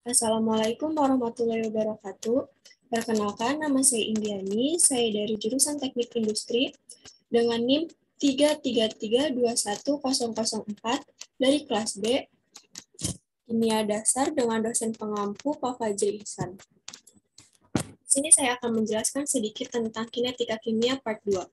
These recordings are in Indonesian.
Assalamualaikum warahmatullahi wabarakatuh. Perkenalkan, nama saya Indiani, saya dari jurusan Teknik Industri dengan NIM 333210004 dari kelas B, Kimia Dasar dengan dosen pengampu Pak Fajri Ihsan. Di sini saya akan menjelaskan sedikit tentang kinetika kimia part 2.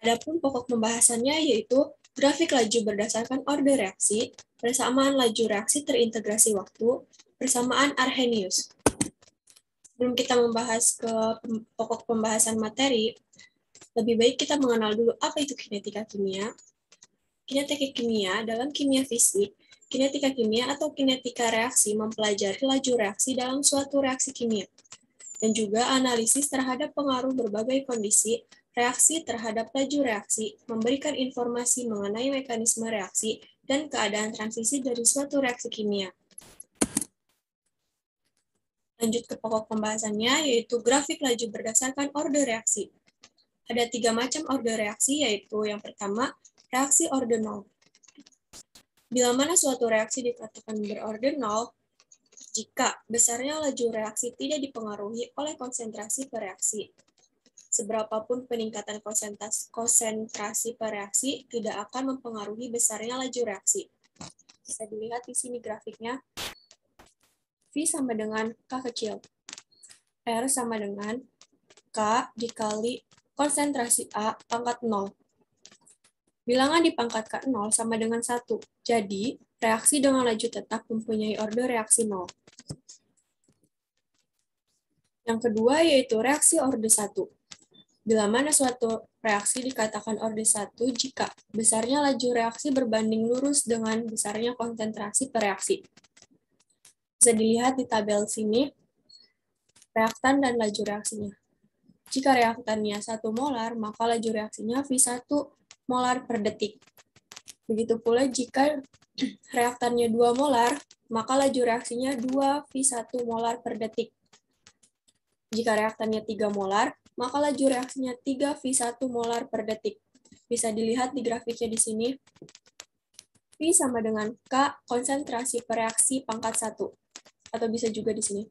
Adapun pokok pembahasannya yaitu grafik laju berdasarkan order reaksi, persamaan laju reaksi terintegrasi waktu, persamaan Arrhenius. Sebelum kita membahas ke pokok pembahasan materi, lebih baik kita mengenal dulu apa itu kinetika kimia. Kinetika kimia dalam kimia fisik, kinetika kimia atau kinetika reaksi mempelajari laju reaksi dalam suatu reaksi kimia, dan juga analisis terhadap pengaruh berbagai kondisi reaksi terhadap laju reaksi, memberikan informasi mengenai mekanisme reaksi dan keadaan transisi dari suatu reaksi kimia. Lanjut ke pokok pembahasannya, yaitu grafik laju berdasarkan order reaksi. Ada 3 macam order reaksi, yaitu yang pertama, reaksi order 0. Bila mana suatu reaksi dikatakan berorder 0, jika besarnya laju reaksi tidak dipengaruhi oleh konsentrasi per reaksi. Seberapapun peningkatan konsentrasi per reaksi tidak akan mempengaruhi besarnya laju reaksi. Bisa dilihat di sini grafiknya. V sama dengan K kecil. R sama dengan K dikali konsentrasi A pangkat 0. Bilangan di pangkat K0 sama dengan 1. Jadi, reaksi dengan laju tetap mempunyai order reaksi 0. Yang kedua yaitu reaksi order 1. Bila mana suatu reaksi dikatakan order 1 jika besarnya laju reaksi berbanding lurus dengan besarnya konsentrasi per reaksi. Bisa dilihat di tabel sini, reaktan dan laju reaksinya. Jika reaktannya 1 molar, maka laju reaksinya V1 molar per detik. Begitu pula jika reaktannya 2 molar, maka laju reaksinya 2 V1 molar per detik. Jika reaktannya 3 molar, maka laju reaksinya 3 V1 molar per detik. Bisa dilihat di grafiknya di sini. V sama dengan K konsentrasi per reaksi pangkat 1. Atau bisa juga di sini.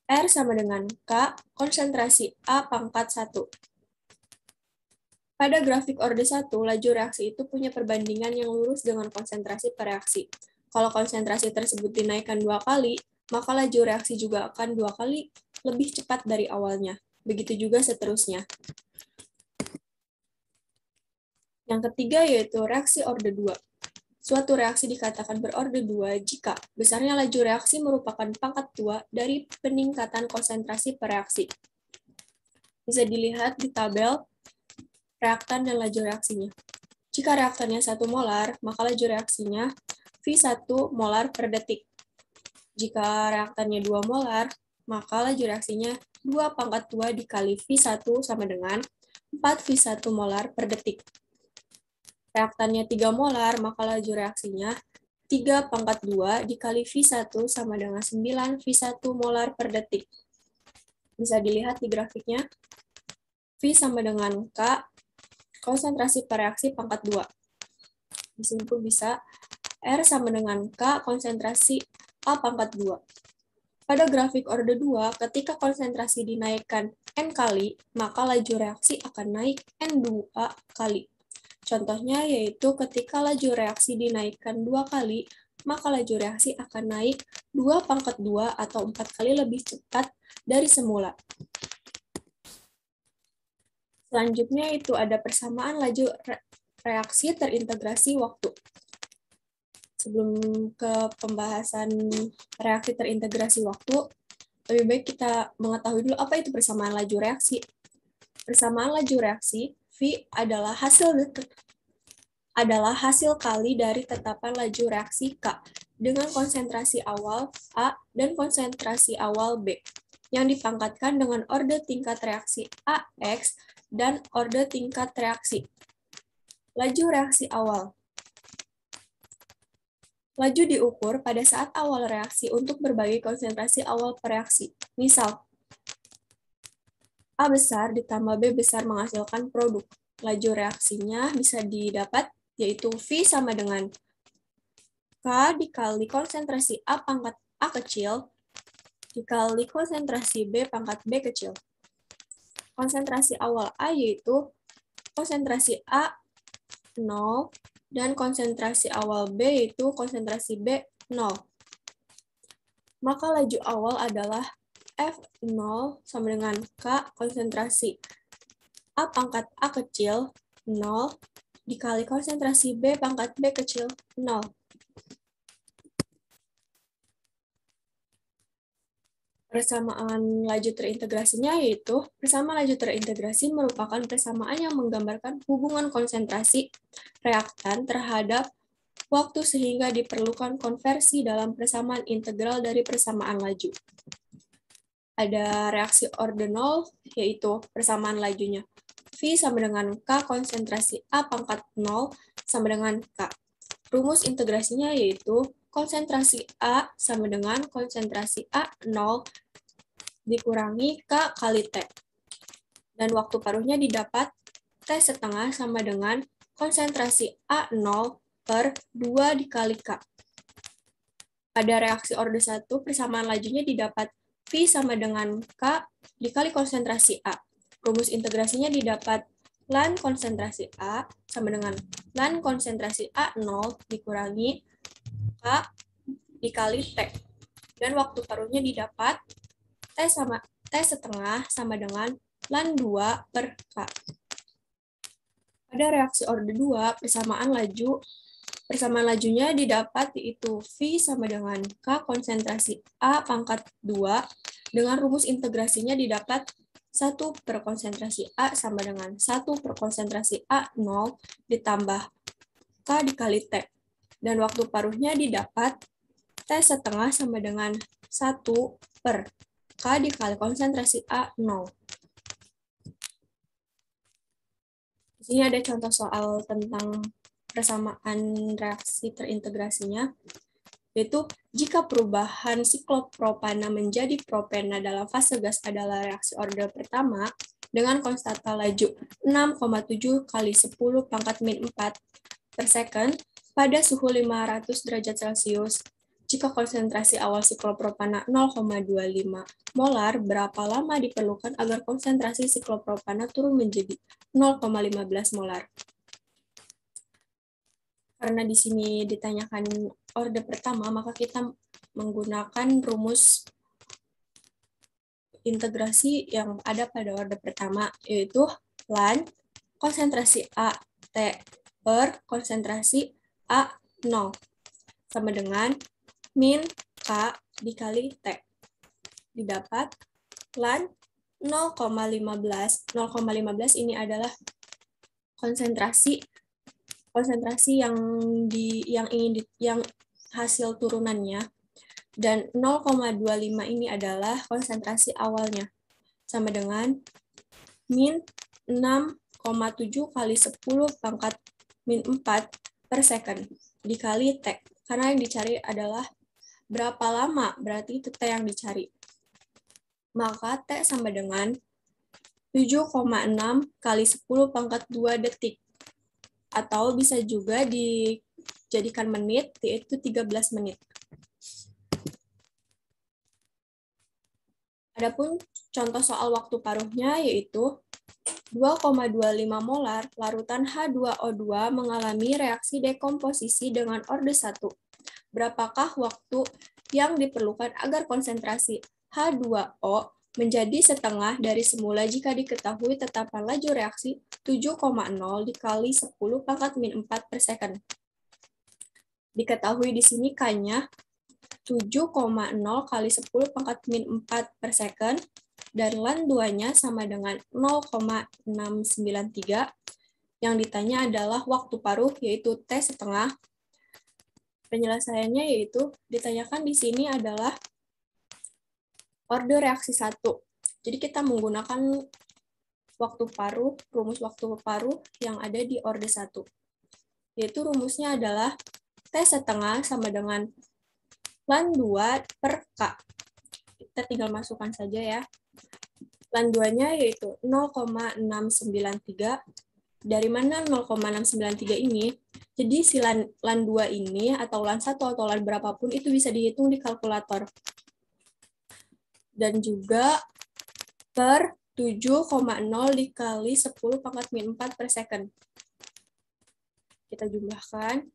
R sama dengan K konsentrasi A pangkat 1. Pada grafik order 1, laju reaksi itu punya perbandingan yang lurus dengan konsentrasi per reaksi. Kalau konsentrasi tersebut dinaikkan 2 kali, maka laju reaksi juga akan 2 kali lebih cepat dari awalnya. Begitu juga seterusnya. Yang ketiga yaitu reaksi order 2. Suatu reaksi dikatakan berorder 2 jika besarnya laju reaksi merupakan pangkat 2 dari peningkatan konsentrasi per reaksi. Bisa dilihat di tabel reaktan dan laju reaksinya. Jika reaktannya 1 molar, maka laju reaksinya V1 molar per detik. Jika reaktannya 2 molar, maka laju reaksinya 2 pangkat 2 dikali V1 sama dengan 4 V1 molar per detik. Reaktannya 3 molar, maka laju reaksinya 3 pangkat 2 dikali V1 sama dengan 9 V1 molar per detik. Bisa dilihat di grafiknya. V sama dengan K, konsentrasi per reaksi pangkat 2. Di sini pun bisa R sama dengan K, konsentrasi A pangkat 2. Pada grafik order 2, ketika konsentrasi dinaikkan N kali, maka laju reaksi akan naik N2 kali. Contohnya yaitu ketika laju reaksi dinaikkan 2 kali, maka laju reaksi akan naik 2 pangkat 2 atau 4 kali lebih cepat dari semula. Selanjutnya itu ada persamaan laju reaksi terintegrasi waktu. Sebelum ke pembahasan reaksi terintegrasi waktu, lebih baik kita mengetahui dulu apa itu persamaan laju reaksi. Persamaan laju reaksi, V adalah hasil kali dari tetapan laju reaksi K dengan konsentrasi awal A dan konsentrasi awal B yang dipangkatkan dengan order tingkat reaksi AX dan order tingkat reaksi. Laju reaksi awal. Laju diukur pada saat awal reaksi untuk berbagai konsentrasi awal per reaksi. Misal, A besar ditambah B besar menghasilkan produk. Laju reaksinya bisa didapat, yaitu V sama dengan K dikali konsentrasi A pangkat A kecil dikali konsentrasi B pangkat B kecil. Konsentrasi awal A yaitu konsentrasi A 0 dan konsentrasi awal B yaitu konsentrasi B 0. Maka laju awal adalah F0 sama dengan K konsentrasi A pangkat A kecil 0 dikali konsentrasi B pangkat B kecil 0. Persamaan laju terintegrasinya yaitu persamaan laju terintegrasi merupakan persamaan yang menggambarkan hubungan konsentrasi reaktan terhadap waktu sehingga diperlukan konversi dalam persamaan integral dari persamaan laju. Ada reaksi ordinal yaitu persamaan lajunya V sama dengan K konsentrasi A pangkat 0 sama dengan K. Rumus integrasinya yaitu konsentrasi A sama dengan konsentrasi A0 dikurangi K kali T. Dan waktu paruhnya didapat T setengah sama dengan konsentrasi A0 per 2 dikali K. Pada reaksi orde 1, persamaan lajunya didapat V sama dengan K dikali konsentrasi A. Rumus integrasinya didapat ln konsentrasi A sama dengan ln konsentrasi A0 dikurangi K dikali T. Dan waktu paruhnya didapat T setengah sama dengan ln 2 per K. Pada reaksi orde 2, persamaan lajunya didapat yaitu V sama dengan K konsentrasi A pangkat 2 dengan rumus integrasinya didapat 1 per konsentrasi A sama dengan 1 per konsentrasi A0 ditambah K dikali T. Dan waktu paruhnya didapat T setengah sama dengan 1 per K dikali konsentrasi A0. Di sini ada contoh soal tentang persamaan reaksi terintegrasinya, yaitu jika perubahan siklopropana menjadi propena dalam fase gas adalah reaksi orde pertama dengan konstanta laju 6,7 kali 10 pangkat min 4 per second pada suhu 500 derajat Celcius. Jika konsentrasi awal siklopropana 0,25 molar, berapa lama diperlukan agar konsentrasi siklopropana turun menjadi 0,15 molar? Karena di sini ditanyakan orde pertama, maka kita menggunakan rumus integrasi yang ada pada orde pertama, yaitu ln konsentrasi A T per konsentrasi A0 sama dengan min K dikali T. Didapat ln 0,15. 0,15 ini adalah konsentrasi yang hasil turunannya, dan 0,25 ini adalah konsentrasi awalnya, sama dengan min 6,7 kali 10 pangkat min 4 per second dikali T. Karena yang dicari adalah berapa lama, berarti itu T yang dicari. Maka T sama dengan 7,6 kali 10 pangkat 2 detik. Atau bisa juga dijadikan menit, yaitu 13 menit. Adapun contoh soal waktu paruhnya yaitu 2,25 molar larutan H2O2 mengalami reaksi dekomposisi dengan orde 1. Berapakah waktu yang diperlukan agar konsentrasi H2O menjadi setengah dari semula jika diketahui tetapan laju reaksi 7,0 dikali 10 pangkat min 4 per second. Diketahui di sini K-nya 7,0 kali 10 pangkat min 4 per second, dan ln 2-nya sama dengan 0,693. Yang ditanya adalah waktu paruh, yaitu T setengah. Penyelesaiannya yaitu ditanyakan di sini adalah orde reaksi 1. Jadi kita menggunakan waktu paruh, rumus waktu paruh yang ada di orde 1. Yaitu rumusnya adalah T setengah sama dengan ln 2 per K. Kita tinggal masukkan saja ya. Ln 2-nya yaitu 0,693. Dari mana 0,693 ini? Jadi si LAN 2 ini, atau LAN 1 atau LAN berapapun, itu bisa dihitung di kalkulator. Dan juga per 7,0 dikali 10 pangkat min 4 per second. Kita jumlahkan,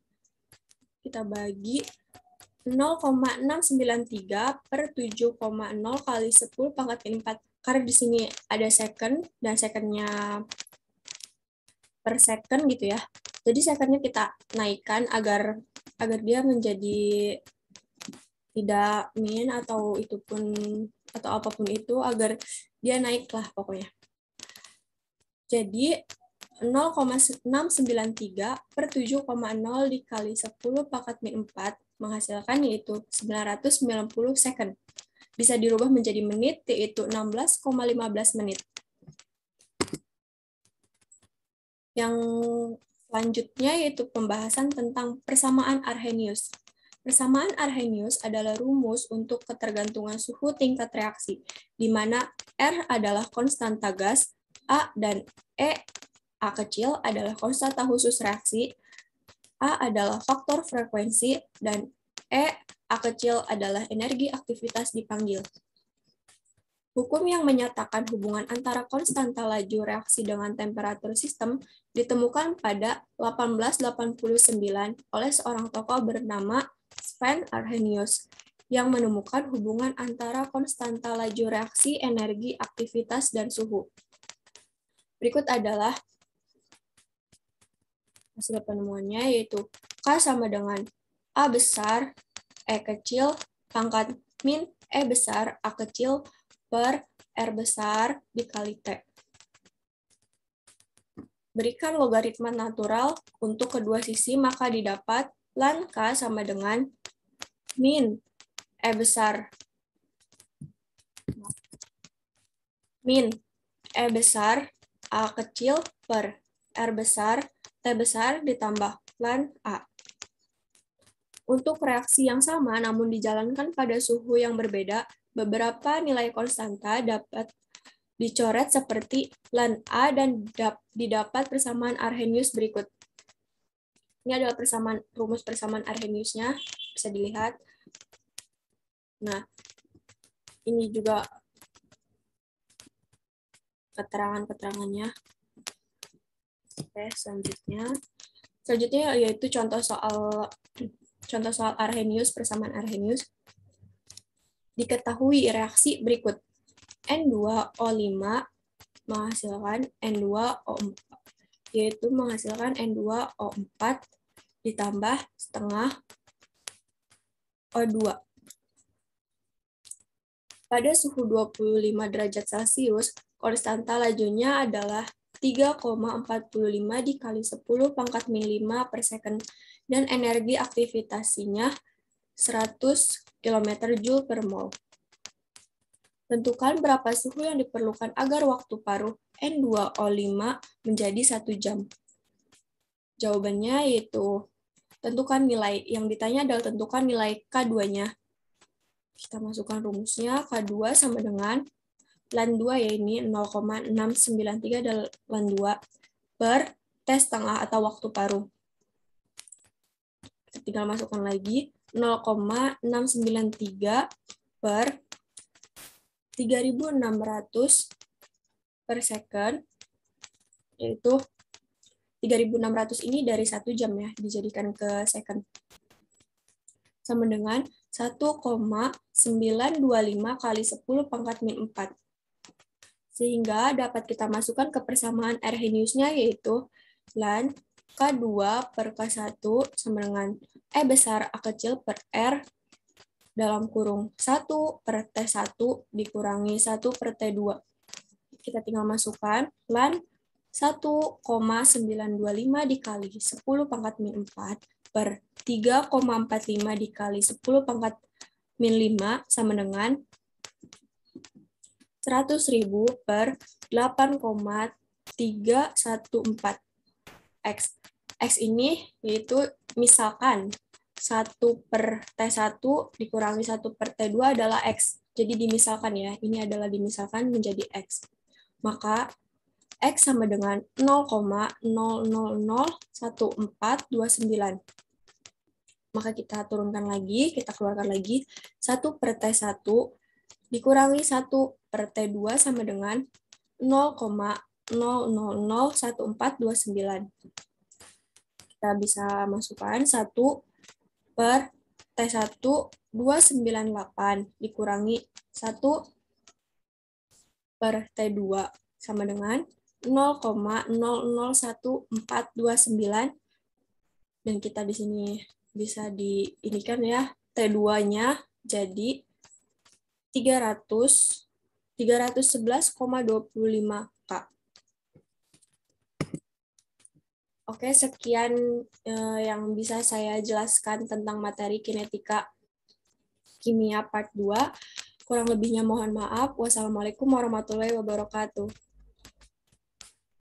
kita bagi 0,693 per 7,0 kali 10 pangkat min 4. Karena di sini ada second, dan secondnya per second gitu ya. Jadi secondnya kita naikkan agar dia menjadi tidak min atau itu pun atau apapun itu, agar dia naik lah pokoknya. Jadi 0,693 per 7,0 dikali 10 pangkat min 4 menghasilkan yaitu 990 second. Bisa dirubah menjadi menit, yaitu 16,15 menit. Yang selanjutnya yaitu pembahasan tentang persamaan Arrhenius. Persamaan Arrhenius adalah rumus untuk ketergantungan suhu tingkat reaksi, di mana R adalah konstanta gas, A dan E, A kecil adalah konstanta khusus reaksi, A adalah faktor frekuensi, dan E, A kecil adalah energi aktivitas dipanggil. Hukum yang menyatakan hubungan antara konstanta laju reaksi dengan temperatur sistem ditemukan pada 1889 oleh seorang tokoh bernama Sven Arrhenius yang menemukan hubungan antara konstanta laju reaksi, energi, aktivitas, dan suhu. Berikut adalah hasil penemuannya, yaitu K sama dengan A besar, E kecil, pangkat min E besar, A kecil, per R besar dikali T. Berikan logaritma natural untuk kedua sisi, maka didapat ln K sama dengan min E besar A kecil per R besar T besar ditambah ln A. Untuk reaksi yang sama namun dijalankan pada suhu yang berbeda, beberapa nilai konstanta dapat dicoret seperti ln A dan didapat persamaan Arrhenius berikut. Ini adalah rumus persamaan Arrheniusnya, bisa dilihat. Nah, ini juga keterangannya. Oke, selanjutnya yaitu contoh soal Arrhenius, persamaan Arrhenius. Diketahui reaksi berikut. N2O5 menghasilkan N2O4, yaitu menghasilkan N2O4 ditambah setengah O2. Pada suhu 25 derajat Celcius, konstanta lajunya adalah 3,45 dikali 10 pangkat min 5 per second, dan energi aktivitasinya 100 kJ per mol. Tentukan berapa suhu yang diperlukan agar waktu paruh N2O5 menjadi 1 jam. Jawabannya yaitu tentukan nilai, yang ditanya adalah tentukan nilai K2-nya. Kita masukkan rumusnya, K2 sama dengan ln 2, ya ini 0,693 adalah ln 2 per T setengah atau waktu paruh. Kita tinggal masukkan lagi 0,693 per 3.600 per second, yaitu 3.600 ini dari 1 jam ya, dijadikan ke second. Sama dengan 1,925 kali 10 pangkat min 4. Sehingga dapat kita masukkan ke persamaan Arrheniusnya, yaitu ln K2 per K1 sama dengan E besar A kecil per R dalam kurung 1 per T1 dikurangi 1 per T2. Kita tinggal masukkan ln 1,925 dikali 10 pangkat min 4 per 3,45 dikali 10 pangkat min 5 sama dengan 100.000 per 8,314 X. X ini yaitu misalkan 1 per T1 dikurangi 1 per T2 adalah X. Jadi dimisalkan ya, ini adalah dimisalkan menjadi X. Maka X sama dengan 0,0001429. Maka kita turunkan lagi, kita keluarkan lagi. 1 per T1 dikurangi 1 per T2 sama dengan 0,0001429. Kita bisa masukkan 1 per T1 298 dikurangi 1 per T2 sama dengan 0,001429, dan kita di sini bisa diinikan ya, T2-nya jadi 311,25 K. Oke, sekian yang bisa saya jelaskan tentang materi kinetika kimia part 2. Kurang lebihnya mohon maaf. Wassalamualaikum warahmatullahi wabarakatuh.